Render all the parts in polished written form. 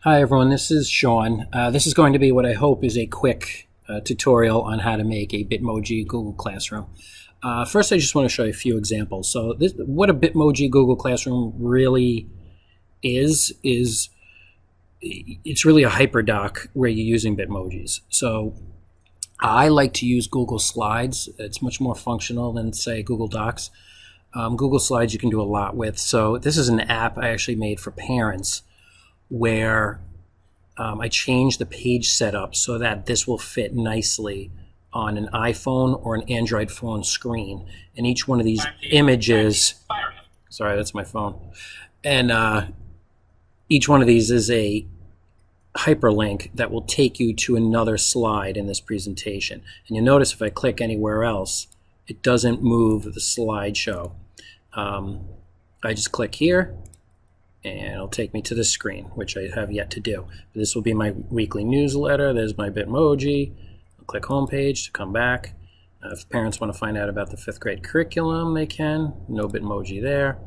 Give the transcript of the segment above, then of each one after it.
Hi everyone, this is Sean. This is going to be what I hope is a quick tutorial on how to make a Bitmoji Google Classroom. First, I just want to show you a few examples. So what a Bitmoji Google Classroom really is it's really a hyperdoc where you're using Bitmojis. So I like to use Google Slides. It's much more functional than, say, Google Docs. Google Slides you can do a lot with. So this is an app I actually made for parents where I changed the page setup so that this will fit nicely on an iPhone or an Android phone screen. And each one of these images, sorry, that's my phone. And each one of these is a hyperlink that will take you to another slide in this presentation. And you'll notice if I click anywhere else, it doesn't move the slideshow. I just click here, and it'll take me to the screen, which I have yet to do. This will be my weekly newsletter. There's my Bitmoji. I'll click homepage to come back. If parents want to find out about the 5th grade curriculum, they can. No Bitmoji there.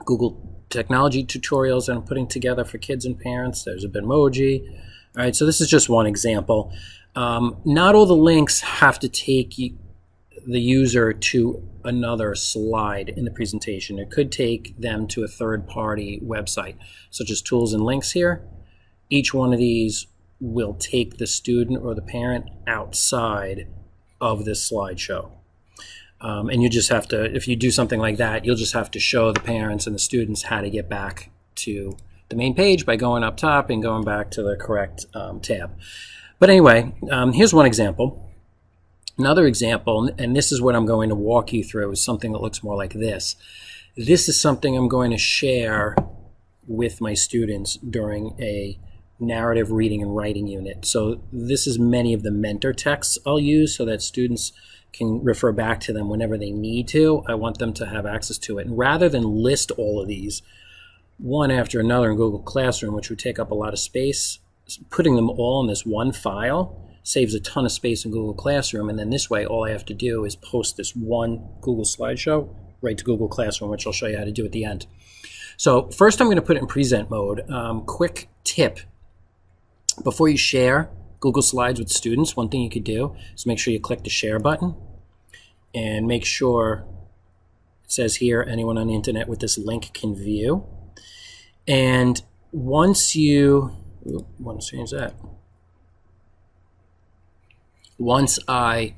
Google technology tutorials that I'm putting together for kids and parents. There's a Bitmoji. All right, so this is just one example. Not all the links have to take the user to another slide in the presentation. It could take them to a third-party website, such as tools and links here. Each one of these will take the student or the parent outside of this slideshow. And you just have to, if you do something like that, you'll just have to show the parents and the students how to get back to the main page by going up top and going back to the correct tab. But anyway, here's one example. Another example, and this is what I'm going to walk you through, is something that looks more like this. This is something I'm going to share with my students during a narrative reading and writing unit. So this is many of the mentor texts I'll use so that students can refer back to them whenever they need to. I want them to have access to it. And rather than list all of these one after another in Google Classroom, which would take up a lot of space, putting them all in this one file saves a ton of space in Google Classroom, and then this way all I have to do is post this one Google slideshow right to Google Classroom, which I'll show you how to do at the end. So first I'm going to put it in present mode. Quick tip, before you share Google Slides with students, one thing you could do is make sure you click the share button and make sure it says here, anyone on the internet with this link can view. And once you, want to change that. Once I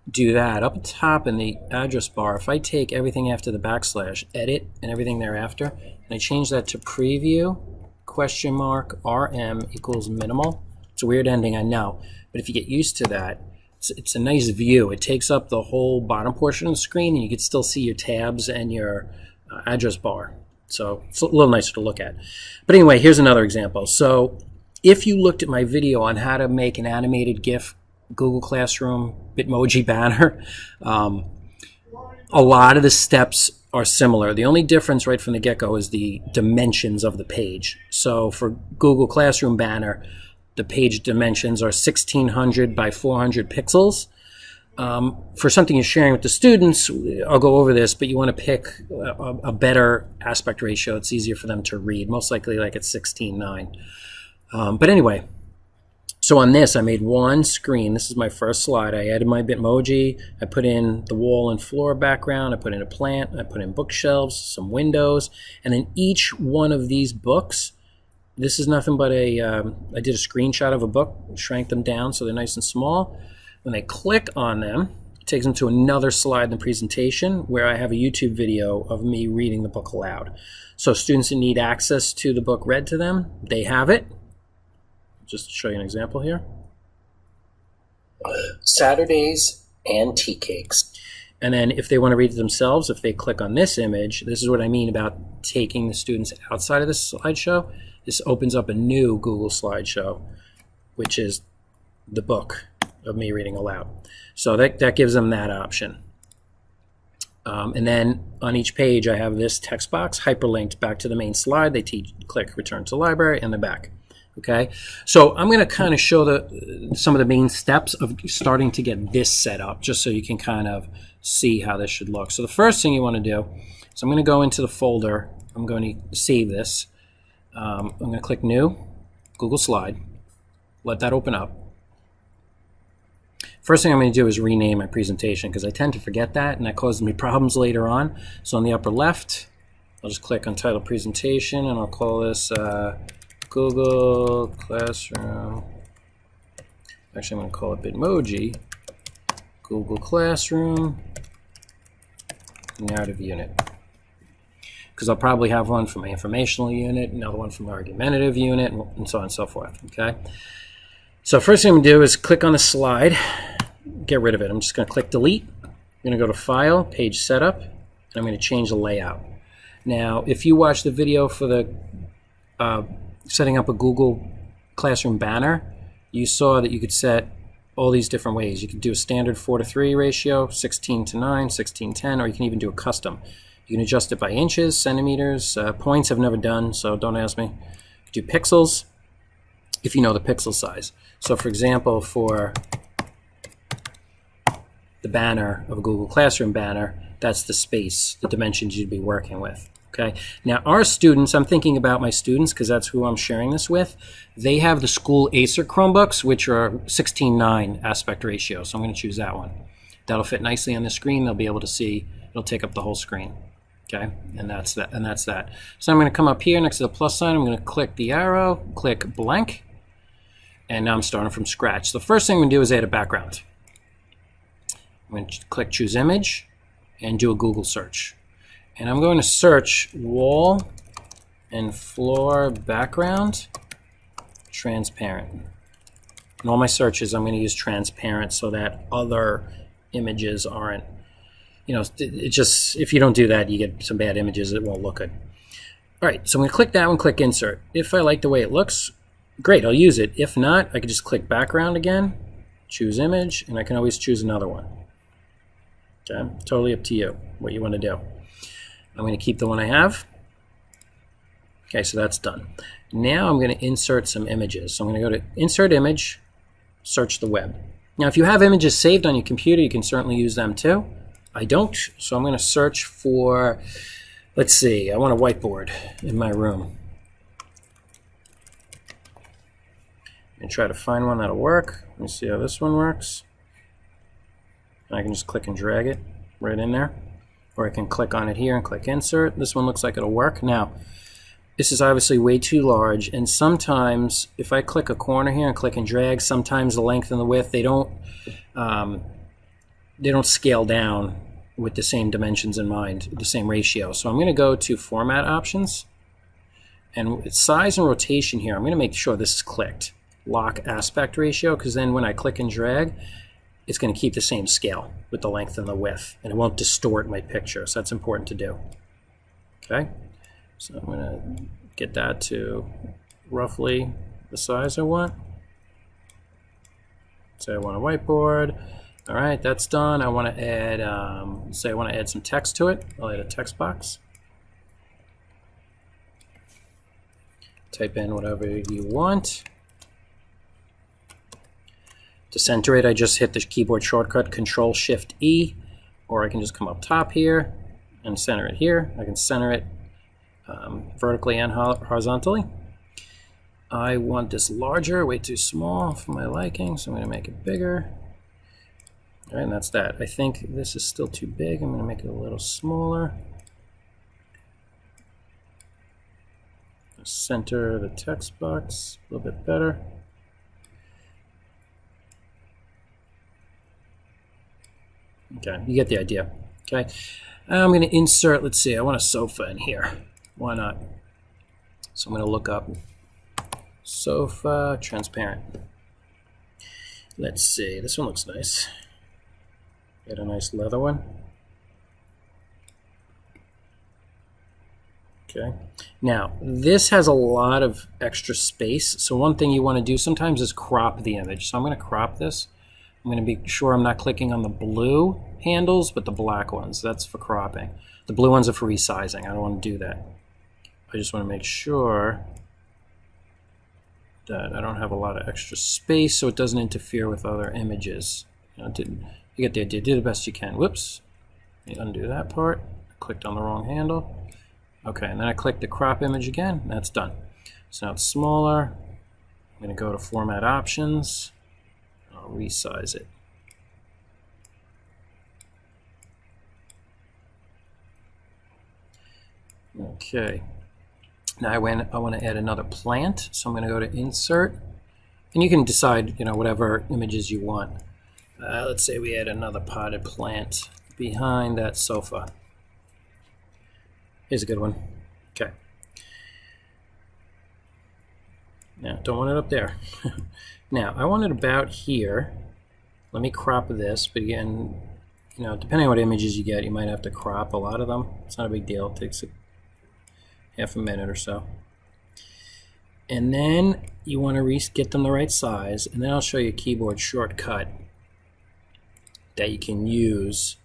do that, up at top in the address bar, if I take everything after the backslash, edit, and everything thereafter, and I change that to preview, $RM equals minimal. It's a weird ending, I know, but if you get used to that, it's a nice view. It takes up the whole bottom portion of the screen, and you can still see your tabs and your address bar. So it's a little nicer to look at. But anyway, here's another example. So if you looked at my video on how to make an animated GIF Google Classroom Bitmoji banner, a lot of the steps are similar. The only difference right from the get-go is the dimensions of the page. So for Google Classroom banner, the page dimensions are 1600 by 400 pixels. For something you're sharing with the students, I'll go over this, but you want to pick a better aspect ratio. It's easier for them to read, most likely like at 16:9. But anyway, so on this, I made one screen. This is my first slide. I added my Bitmoji. I put in the wall and floor background. I put in a plant. I put in bookshelves, some windows. And then each one of these books, this is nothing but I did a screenshot of a book, shrank them down so they're nice and small. When I click on them, it takes them to another slide in the presentation where I have a YouTube video of me reading the book aloud. So students that need access to the book read to them, they have it. Just to show you an example here. Saturday's and tea cakes. And then if they want to read it themselves, if they click on this image, this is what I mean about taking the students outside of this slideshow. This opens up a new Google slideshow, which is the book of me reading aloud. So that gives them that option. And then on each page, I have this text box hyperlinked back to the main slide. They click return to library and they're back. Okay, so I'm going to kind of show some of the main steps of starting to get this set up, just so you can kind of see how this should look. So the first thing you want to do is I'm going to go into the folder. I'm going to save this. I'm going to click New, Google Slide, let that open up. First thing I'm going to do is rename my presentation because I tend to forget that, and that causes me problems later on. So on the upper left, I'll just click on Title Presentation, and I'll call this Google Classroom. Actually, I'm going to call it Bitmoji, Google Classroom, Narrative Unit. Because I'll probably have one for my informational unit, another one for my argumentative unit, and so on and so forth. Okay. So first thing I'm going to do is click on the slide, get rid of it. I'm just going to click Delete. I'm going to go to File, Page Setup, and I'm going to change the layout. Now, if you watch the video for the setting up a Google Classroom banner, you saw that you could set all these different ways. You could do a standard 4:3 ratio, 16:9, 16:10, or you can even do a custom. You can adjust it by inches, centimeters, points I've never done, so don't ask me. You can do pixels if you know the pixel size. So for example, for the banner of a Google Classroom banner, that's the space, the dimensions you'd be working with. Okay. Now our students, I'm thinking about my students because that's who I'm sharing this with. They have the school Acer Chromebooks, which are 16:9 aspect ratio. So I'm going to choose that one. That'll fit nicely on the screen. They'll be able to see. It'll take up the whole screen. Okay. And that's that. And that's that. So I'm going to come up here next to the plus sign. I'm going to click the arrow, click blank, and now I'm starting from scratch. So the first thing I'm going to do is add a background. I'm going to click Choose Image and do a Google search. And I'm going to search wall and floor background transparent. In all my searches, I'm going to use transparent so that other images aren't, it just, if you don't do that, you get some bad images. It won't look good. All right, so I'm going to click that one, click Insert. If I like the way it looks, great, I'll use it. If not, I can just click Background again, choose Image, and I can always choose another one. Okay, totally up to you, what you want to do. I'm going to keep the one I have. Okay, so that's done. Now I'm going to insert some images. So I'm going to go to Insert Image, search the web. Now if you have images saved on your computer, you can certainly use them too. I don't, so I'm going to search for, let's see, I want a whiteboard in my room. And try to find one that'll work. Let me see how this one works. And I can just click and drag it right in there. Or I can click on it here and click Insert. This one looks like it'll work. Now, this is obviously way too large, and sometimes if I click a corner here and click and drag, sometimes the length and the width, they don't scale down with the same dimensions in mind, the same ratio. So I'm going to go to Format Options, and with size and rotation here, I'm going to make sure this is clicked. Lock aspect ratio, because then when I click and drag, it's going to keep the same scale with the length and the width, and it won't distort my picture, so that's important to do. Okay, so I'm going to get that to roughly the size I want. Say I want a whiteboard. All right, that's done. I want to add, say I want to add some text to it. I'll add a text box. Type in whatever you want. To center it, I just hit the keyboard shortcut Control-Shift-E, or I can just come up top here and center it here. I can center it vertically and horizontally. I want this larger, way too small for my liking, so I'm going to make it bigger. All right, and that's that. I think this is still too big. I'm going to make it a little smaller. Center the text box a little bit better. Okay, you get the idea. Okay, I'm going to insert, let's see, I want a sofa in here. Why not? So I'm going to look up sofa transparent. Let's see, this one looks nice. Get a nice leather one. Okay, now this has a lot of extra space, so one thing you want to do sometimes is crop the image. So I'm going to crop this. I'm going to be sure I'm not clicking on the blue handles, but the black ones. That's for cropping. The blue ones are for resizing. I don't want to do that. I just want to make sure that I don't have a lot of extra space so it doesn't interfere with other images. You get the idea. Do the best you can. Whoops. Let me undo that part. I clicked on the wrong handle. Okay, and then I click the crop image again. That's done. So now it's smaller. I'm going to go to Format Options. I'll resize it. Okay. Now I want to add another plant, so I'm going to go to Insert, and you can decide, whatever images you want. Let's say we add another potted plant behind that sofa. Here's a good one. Okay. Now, don't want it up there. Now, I want it about here. Let me crop this, but again, depending on what images you get, you might have to crop a lot of them. It's not a big deal. It takes half a minute or so. And then you want to get them the right size, and then I'll show you a keyboard shortcut that you can use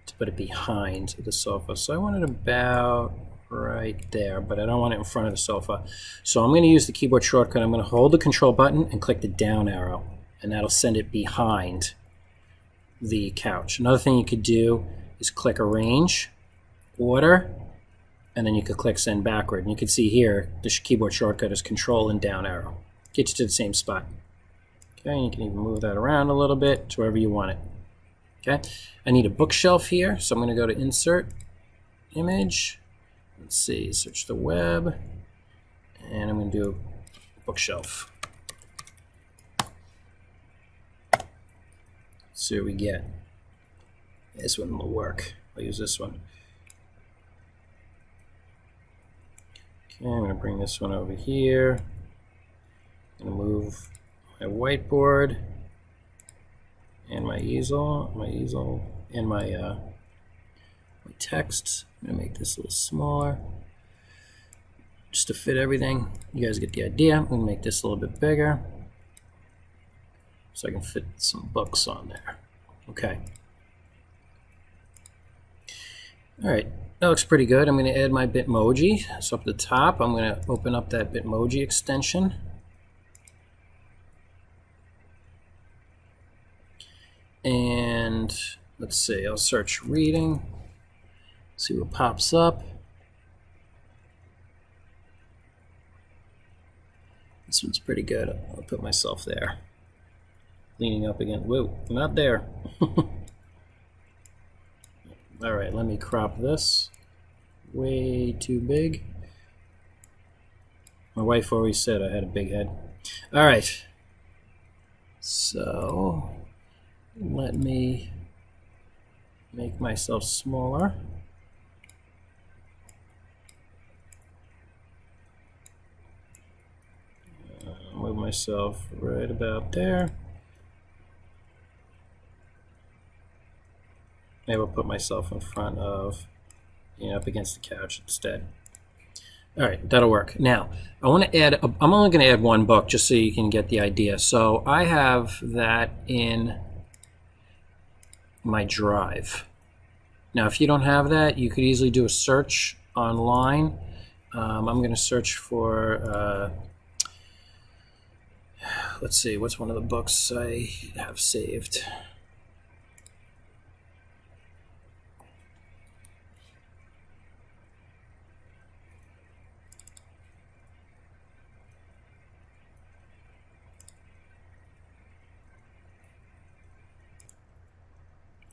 to put it behind the sofa. So I want it about right there, but I don't want it in front of the sofa. So I'm going to use the keyboard shortcut. I'm going to hold the control button and click the down arrow, and that'll send it behind the couch. Another thing you could do is click Arrange, Order, and then you could click Send Backward. And you can see here the keyboard shortcut is Control and down arrow. Get you to the same spot. Okay, and you can even move that around a little bit to wherever you want it. Okay, I need a bookshelf here, so I'm going to go to Insert, Image. Let's see, search the web, and I'm going to do bookshelf. Let's see what we get. This one will work. I'll use this one. Okay, I'm going to bring this one over here. I'm going to move my whiteboard and my easel, and my text. I'm going to make this a little smaller just to fit everything. You guys get the idea. I'm going to make this a little bit bigger so I can fit some books on there. Okay. All right, that looks pretty good. I'm going to add my Bitmoji. So up at the top, I'm going to open up that Bitmoji extension. And let's see, I'll search reading, see what pops up. This one's pretty good. I'll put myself there. Leaning up again. Whoa, not there. All right, let me crop this. Way too big. My wife always said I had a big head. All right. So let me make myself smaller. Move myself right about there. Maybe I'll put myself in front of, up against the couch instead. All right, that'll work. Now, I want to add, I'm only going to add one book just so you can get the idea. So I have that in my drive. Now, if you don't have that, you could easily do a search online. I'm going to search for, let's see, what's one of the books I have saved?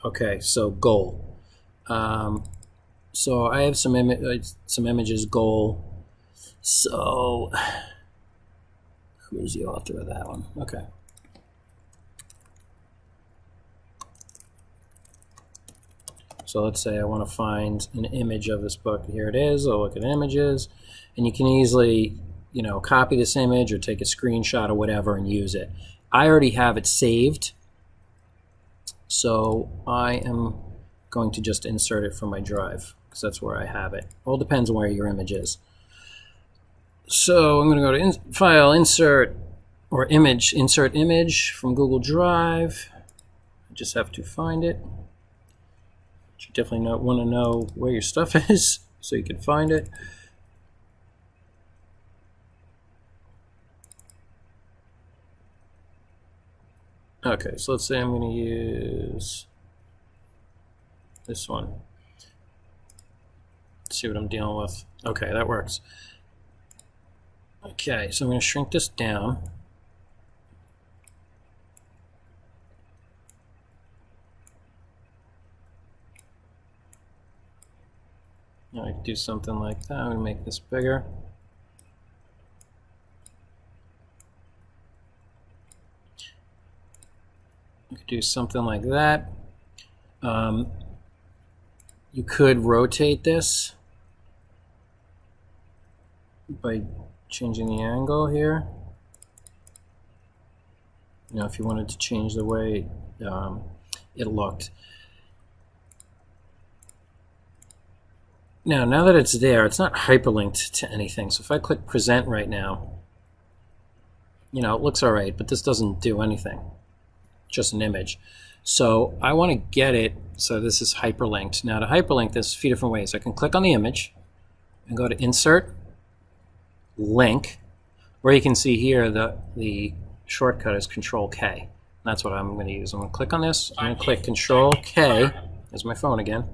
Okay, so goal. So I have some images goal. So who's the author of that one? Okay. So let's say I want to find an image of this book. Here it is. I'll look at images, and you can easily, copy this image or take a screenshot or whatever and use it. I already have it saved. So I am going to just insert it from my drive because that's where I have it. All depends on where your image is. So I'm going to go to File, Insert, or Image, Insert Image from Google Drive. I just have to find it. You definitely want to know where your stuff is so you can find it. Okay, so let's say I'm going to use this one. see what I'm dealing with. Okay, that works. Okay, so I'm going to shrink this down. Now I can do something like that. I'm going to make this bigger. You could do something like that. You could rotate this by changing the angle here. You know, if you wanted to change the way it looked. Now that it's there, it's not hyperlinked to anything. So if I click present right now, you know, it looks all right, but this doesn't do anything. Just an image. So I want to get it so this is hyperlinked. Now to hyperlink this, a few different ways. I can click on the image and go to Insert, Link, where you can see here the shortcut is Control K. That's what I'm going to use. I'm going to click on this. I'm going to click Control K. There's my phone again.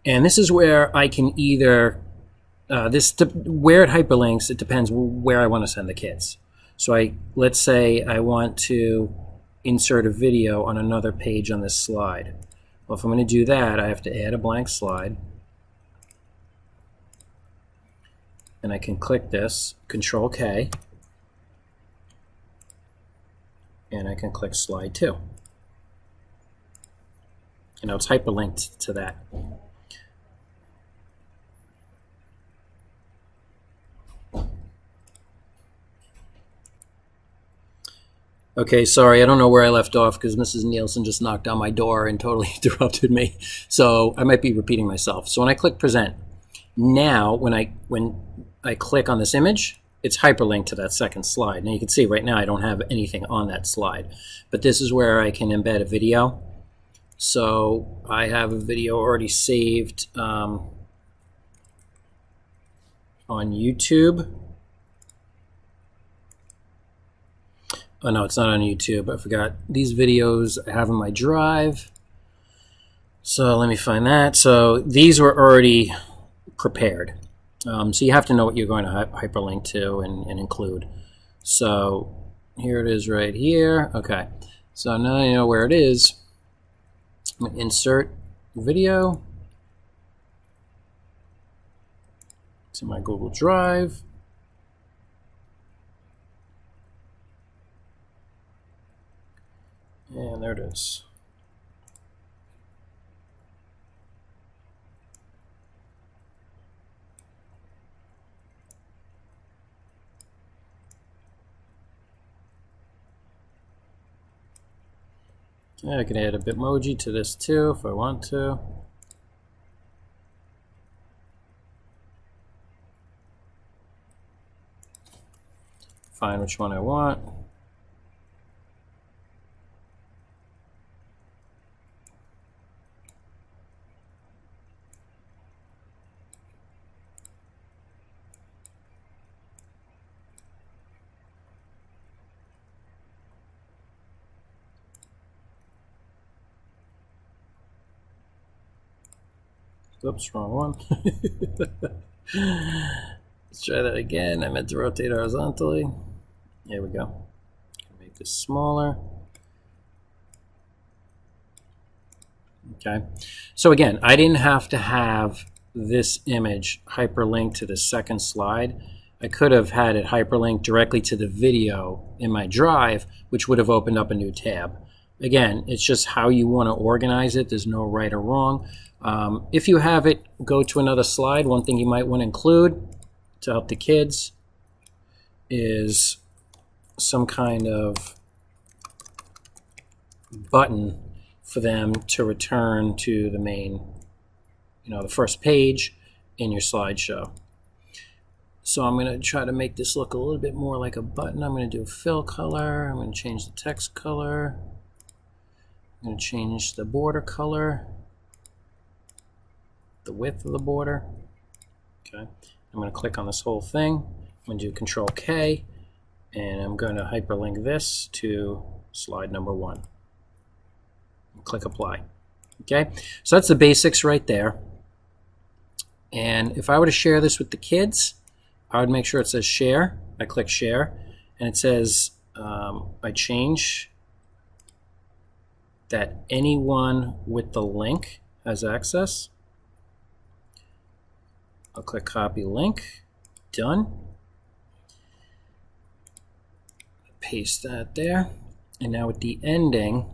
And this is where I can either, where it hyperlinks, it depends where I want to send the kids. So let's say I want to insert a video on another page on this slide. Well, if I'm going to do that, I have to add a blank slide. And I can click this, Control K. And I can click Slide 2. You know, it's hyperlinked to that. Okay, sorry, I don't know where I left off because Mrs. Nielsen just knocked on my door and totally interrupted me. So I might be repeating myself. So when I click present, now when I click on this image, it's hyperlinked to that second slide. Now you can see right now I don't have anything on that slide. But this is where I can embed a video. So I have a video already saved on YouTube. Oh no, it's not on YouTube. I forgot. These videos I have in my drive. So let me find that. So these were already prepared. So you have to know what you're going to hyperlink to and include. So here it is right here. Okay. So now I know where it is. I'm going to insert video. It's in my Google Drive. And there it is. Yeah, I can add a Bitmoji to this too if I want to. Find which one I want. Oops, wrong one. Let's try that again. I meant to rotate horizontally. There we go. Make this smaller. Okay. So again, I didn't have to have this image hyperlinked to the second slide. I could have had it hyperlinked directly to the video in my drive, which would have opened up a new tab. Again, it's just how you want to organize it. There's no right or wrong. If you have it go to another slide, one thing you might want to include to help the kids is some kind of button for them to return to the main, the first page in your slideshow. So I'm going to try to make this look a little bit more like a button. I'm going to do a fill color. I'm going to change the text color. I'm going to change the border color, the width of the border. Okay, I'm going to click on this whole thing. I'm going to do Control K, and I'm going to hyperlink this to slide number 1. Click Apply. Okay, so that's the basics right there. And if I were to share this with the kids, I would make sure it says share. I click share, and it says I change that anyone with the link has access. I'll click copy link. Done. Paste that there. And now with the ending,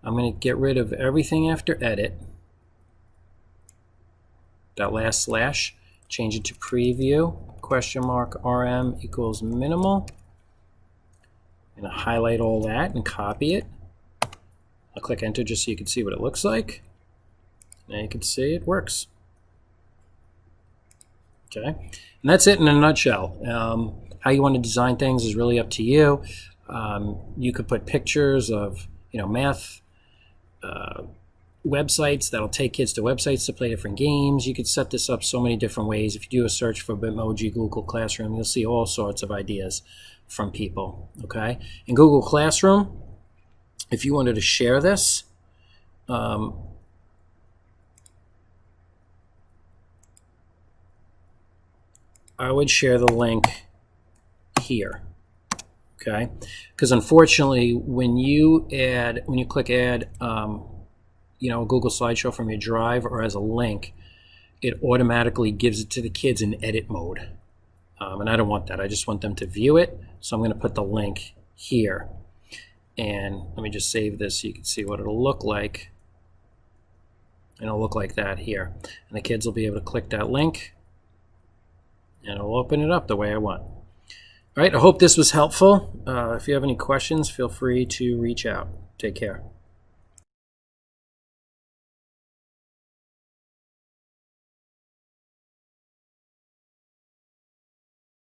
I'm going to get rid of everything after edit. That last slash, change it to preview, question mark RM equals minimal. I'm going to highlight all that and copy it. I'll click enter just so you can see what it looks like. Now you can see it works. Okay, and that's it in a nutshell. How you want to design things is really up to you. You could put pictures of math websites that'll take kids to websites to play different games. You could set this up so many different ways. If you do a search for Bitmoji Google Classroom, you'll see all sorts of ideas from people. Okay, in Google Classroom, if you wanted to share this, I would share the link here. Okay, because unfortunately, when you click add, a Google slideshow from your drive or as a link, it automatically gives it to the kids in edit mode, and I don't want that. I just want them to view it. So I'm going to put the link here, and let me just save this so you can see what it'll look like. And it'll look like that here, and the kids will be able to click that link, and it'll open it up the way I want. All right, I hope this was helpful. If you have any questions, feel free to reach out. Take care.